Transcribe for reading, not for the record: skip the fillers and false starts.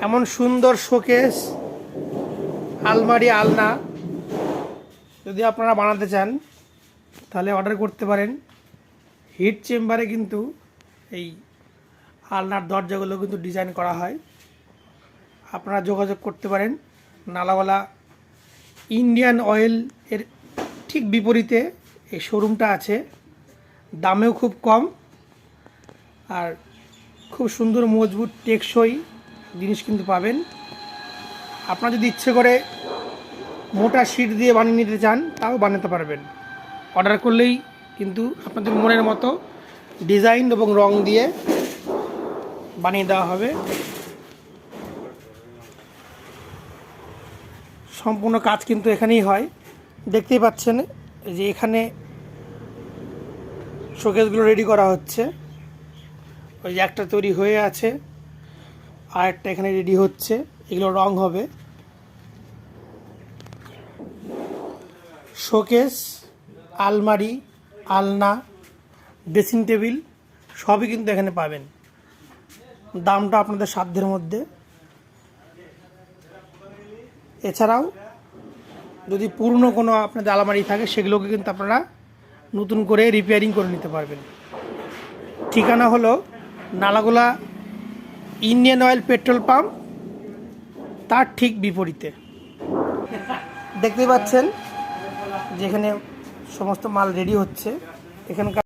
এমন সুন্দর শোকেস, আলমারি, আলনা যদি আপনারা বানাতে চান তাহলে অর্ডার করতে পারেন। হিট চেম্বারে কিন্তু এই আলনার দরজাগুলো কিন্তু ডিজাইন করা হয়। আপনারা যোগাযোগ করতে পারেন। নালাগোলা ইন্ডিয়ান অয়েল এর ঠিক বিপরীতে এই শোরুমটা আছে। দামেও খুব কম আর খুব সুন্দর মজবুত টেকসই জিনিস কিন্তু পাবেন। আপনারা যদি ইচ্ছে করে মোটা শীট দিয়ে বানিয়ে নিতে চান তাও বানাতে পারবেন। অর্ডার করলেই কিন্তু আপনাদের মনের মতো ডিজাইন এবং রং দিয়ে বানিয়ে দেওয়া হবে। সম্পূর্ণ কাজ কিন্তু এখানেই হয়। দেখতেই পাচ্ছেন যে এখানে শোকেসগুলো রেডি করা হচ্ছে। ওই যে একটা তৈরি হয়ে আছে, আর একটা এখানে রেডি হচ্ছে। এগুলো রং হবে। শোকেস, আলমারি, আলনা, ড্রেসিং টেবিল সবই কিন্তু এখানে পাবেন। দামটা আপনাদের সাধ্যের মধ্যে। এছাড়াও যদি পুরনো কোনো আপনাদের আলমারি থাকে সেগুলোকে কিন্তু আপনারা নতুন করে রিপেয়ারিং করে নিতে পারবেন। ঠিকানা হলো নালাগোলা ইন্ডিয়ান অয়েল পেট্রোল পাম্প, তার ঠিক বিপরীতে। দেখতেই পাচ্ছেন যেখানে সমস্ত মাল রেডি হচ্ছে। এখানকার